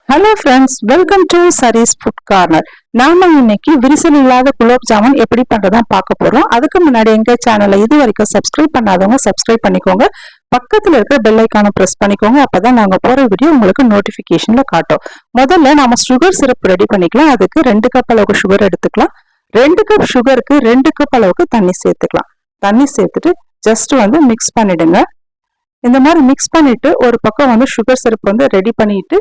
Hello friends, welcome to Sari's food corner. நாம இன்னைக்கு விரிசல் இல்லாத குலோப் ஜாமுன் எப்படி பண்றதான் பார்க்க போறோம். அதுக்கு முன்னாடி எங்க சேனலை இது வரைக்கும் சப்ஸ்கிரைப் பண்ணாதவங்க சப்ஸ்கிரைப் பண்ணிக்கோங்க. பக்கத்துல இருக்கிற பெல் ஐக்கானை பிரஸ் பண்ணிக்கோங்க. அப்பதான் நாங்க போற வீடியோ உங்களுக்கு நோட்டிபிகேஷன்ல காட்டும். முதல்ல நாம சுகர் சிரப் ரெடி பண்ணிக்கலாம். அதுக்கு 2 கப் அளவுக்கு சுகர் எடுத்துக்கலாம். 2 கப் சுகருக்கு 2 கப் அளவுக்கு தண்ணி சேர்த்துக்கலாம். தண்ணி சேர்த்துட்டு ஜஸ்ட் மிக்ஸ் பண்ணிடுங்க. இந்த மாதிரி மிக்ஸ் பண்ணிட்டு ஒரு பக்கம் சுகர் சிரப் ரெடி பண்ணிட்டு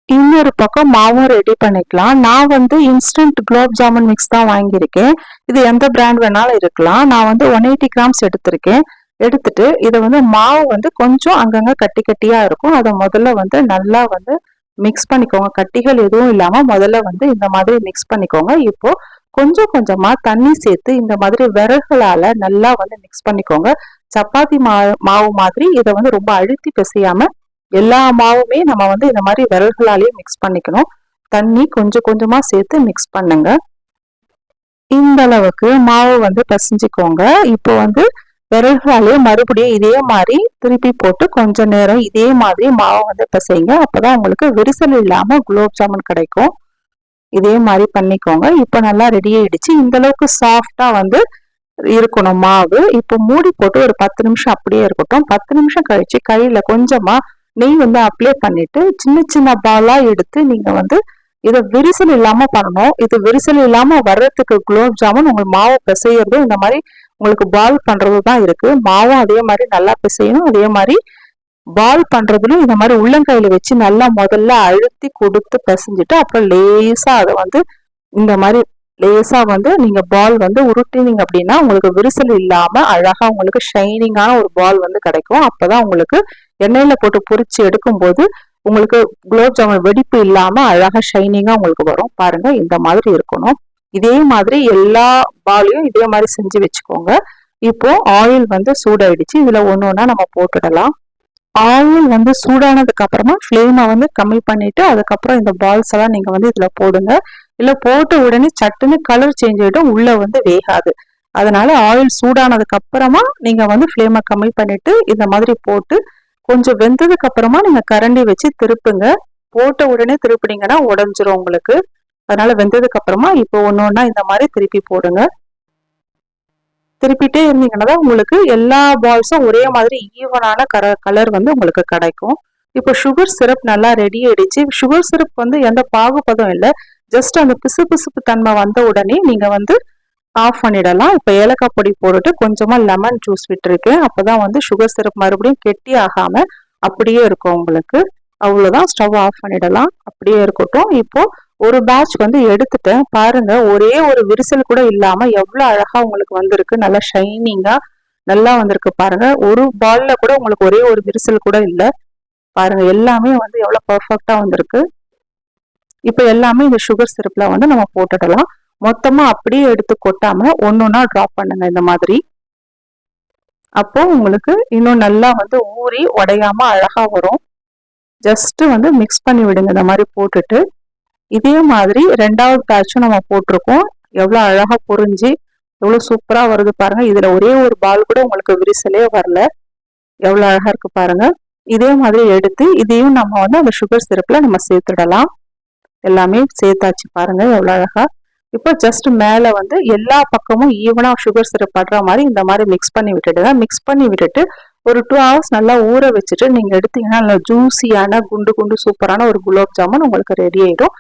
இன்னொரு பக்கம் மாவும் ரெடி பண்ணிக்கலாம். நான் இன்ஸ்டன்ட் குலோப் ஜாமுன் மிக்ஸ் தான் வாங்கியிருக்கேன். இது எந்த பிராண்ட் வேணாலும் இருக்கலாம். நான் 180 கிராம்ஸ் எடுத்திருக்கேன். எடுத்துட்டு இதை மாவு கொஞ்சம் அங்கங்க கட்டி கட்டியா இருக்கும். அதை முதல்ல நல்லா மிக்ஸ் பண்ணிக்கோங்க. கட்டிகள் எதுவும் இல்லாம முதல்ல இந்த மாதிரி மிக்ஸ் பண்ணிக்கோங்க. இப்போ கொஞ்சம் கொஞ்சமா தண்ணி சேர்த்து இந்த மாதிரி விரல்களால நல்லா மிக்ஸ் பண்ணிக்கோங்க. சப்பாத்தி மாவு மாதிரி இதை ரொம்ப அழுத்தி பிசையாம எல்லா மாவுமே நம்ம இந்த மாதிரி விரல்களாலேயே மிக்ஸ் பண்ணிக்கணும். தண்ணி கொஞ்சம் கொஞ்சமா சேர்த்து மிக்ஸ் பண்ணுங்க. இந்த அளவுக்கு மாவு பிசைஞ்சுக்கோங்க. இப்போ விரல்களாலேயே மறுபடியும் இதே மாதிரி திருப்பி போட்டு கொஞ்ச நேரம் இதே மாதிரி மாவு பிசைங்க. அப்பதான் உங்களுக்கு விரிசல் இல்லாம குலோப் ஜாமுன் கிடைக்கும். இதே மாதிரி பண்ணிக்கோங்க. இப்போ நல்லா ரெடி ஆயிடுச்சு. இந்த அளவுக்கு சாஃப்டா இருக்கணும் மாவு. இப்போ மூடி போட்டு ஒரு 10 நிமிஷம் அப்படியே இருக்கட்டும். 10 நிமிஷம் கழிச்சு கையில கொஞ்சமா நெய் அப்ளை பண்ணிட்டு சின்ன சின்ன பாலா எடுத்து நீங்க இதை விரிசல் இல்லாம பண்ணணும். இது விரிசல் இல்லாம வர்றதுக்கு குலோப் ஜாமுன் உங்க மாவு பிசையறதும் இந்த மாதிரி உங்களுக்கு பால் பண்றது தான் இருக்கு. மாவும் அதே மாதிரி நல்லா பிசையணும். அதே மாதிரி பால் பண்றதுலும் இந்த மாதிரி உள்ளங்கையில வச்சு நல்லா முதல்ல அழுத்தி கொடுத்து பிசைஞ்சிட்டு அப்புறம் லேசா அதை இந்த மாதிரி லேசா நீங்க பால் உருட்டினீங்க அப்படின்னா உங்களுக்கு விரிசல் இல்லாம அழகா உங்களுக்கு ஷைனிங்கான ஒரு பால் கிடைக்கும். அப்பதான் உங்களுக்கு எண்ணெயில போட்டு பொரிச்சு எடுக்கும் போது உங்களுக்கு குலோப் ஜாமுன் வெடிப்பு இல்லாம அழகா ஷைனிங்கா உங்களுக்கு வரும். பாருங்க, இந்த மாதிரி இருக்கணும். இதே மாதிரி எல்லா பாலையும் இதே மாதிரி செஞ்சு வச்சுக்கோங்க. இப்போ ஆயில் சூடாயிடுச்சு. இதுல ஒண்ணு நம்ம போட்டுடலாம். ஆயில் சூடானதுக்கு அப்புறமா ஃப்ளேமை கம்மி பண்ணிட்டு அதுக்கப்புறம் இந்த பால்ஸ் எல்லாம் நீங்க இதுல போடுங்க. இல்ல போட்ட உடனே சட்டுன்னு கலர் சேஞ்ச் ஆயிடும், உள்ள வேகாது. அதனால ஆயில் சூடானதுக்கு அப்புறமா நீங்க ஃப்ளேமை கம்மி பண்ணிட்டு இந்த மாதிரி போட்டு கொஞ்சம் வெந்ததுக்கு அப்புறமா நீங்க கரண்டி வச்சு திருப்புங்க. போட்ட உடனே திருப்பினீங்கன்னா உடஞ்சிரும் உங்களுக்கு. அதனால வெந்ததுக்கு அப்புறமா இப்போ ஒன்னொன்னா இந்த மாதிரி திருப்பி போடுங்க. திருப்பிட்டே இருந்தீங்கன்னா உங்களுக்கு எல்லா பால்ஸும் ஒரே மாதிரி ஈவனான கலர் உங்களுக்கு கிடைக்கும். இப்போ சுகர் சிரப் நல்லா ரெடி ஆயிடுச்சு. சுகர் சிரப் எந்த பாகுபதம் இல்லை. ஜஸ்ட் அந்த பிசு பிசுப்பு தன்மை வந்த உடனே நீங்க ஆஃப் பண்ணிடலாம். இப்போ ஏலக்காய் பொடி போட்டுட்டு கொஞ்சமா லெமன் ஜூஸ் விட்டுருக்கேன். அப்பதான் சுகர் சிரப் மறுபடியும் கெட்டி ஆகாம அப்படியே இருக்கும் உங்களுக்கு. அவ்வளவுதான், ஸ்டவ் ஆஃப் பண்ணிடலாம். அப்படியே இருக்கட்டும். இப்போ ஒரு பேட்ச் எடுத்துட்டேன். பாருங்க, ஒரே ஒரு விரிசல் கூட இல்லாம எவ்வளவு அழகா உங்களுக்கு வந்திருக்கு. நல்லா ஷைனிங்கா நல்லா வந்திருக்கு. பாருங்க, ஒரு பால்ல கூட உங்களுக்கு ஒரே ஒரு விரிசல் கூட இல்லை. பாருங்க, எல்லாமே எவ்வளவு பர்ஃபெக்டா வந்திருக்கு. இப்ப எல்லாமே இந்த சுகர் சிரப்ல நம்ம போட்டுடலாம். மொத்தமா அப்படியே எடுத்து கொட்டாம ஒன்னொன்னா டிராப் பண்ணுங்க இந்த மாதிரி. அப்போ உங்களுக்கு இன்னும் நல்லா ஊறி உடையாம அழகா வரும். ஜஸ்ட் மிக்ஸ் பண்ணி விடுங்க இந்த மாதிரி போட்டுட்டு. இதே மாதிரி 2வது பேட்சும் நம்ம போட்டிருக்கோம். எவ்வளவு அழகா பொரிஞ்சு எவ்வளவு சூப்பரா வருது பாருங்க. இதுல ஒரே ஒரு பால் கூட உங்களுக்கு விரிசலே வரல. எவ்வளவு அழகா இருக்கு பாருங்க. இதே மாதிரி எடுத்து இதையும் நம்ம அந்த சுகர் சிரப்ல நம்ம சேர்த்துடலாம். எல்லாமே சேர்த்தாச்சு. பாருங்க எவ்வளவு அழகா. இப்போ ஜஸ்ட் மேல எல்லா பக்கமும் ஈவனா சுகர் சிரப் படுற மாதிரி இந்த மாதிரி மிக்ஸ் பண்ணி விட்டுடுங்க. மிக்ஸ் பண்ணி விட்டுட்டு ஒரு 2 ஹவர்ஸ் நல்லா ஊற வச்சுட்டு நீங்க எடுத்தீங்கன்னா நல்லா ஜூசியான குண்டு குண்டு சூப்பரான ஒரு குலோப் ஜாமுன் உங்களுக்கு ரெடி ஆயிடும்.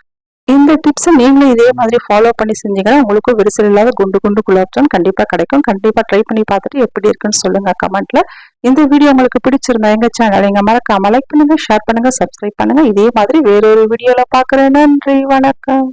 இந்த டிப்ஸை நீங்களும் இதே மாதிரி ஃபாலோ பண்ணி செஞ்சீங்கன்னா உங்களுக்கும் விரிசல் இல்லாத குண்டு குண்டு குலோப் ஜாமுன் கண்டிப்பா கிடைக்கும். கண்டிப்பா ட்ரை பண்ணி பார்த்துட்டு எப்படி இருக்குன்னு சொல்லுங்க கமெண்ட்ல. இந்த வீடியோ உங்களுக்கு பிடிச்சிருந்தா எங்க சேனல் நீங்க மறக்காம லைக் பண்ணுங்க, ஷேர் பண்ணுங்க, சப்ஸ்கிரைப் பண்ணுங்க. இதே மாதிரி வேறொரு வீடியோல பாக்குறேன். நன்றி, வணக்கம்.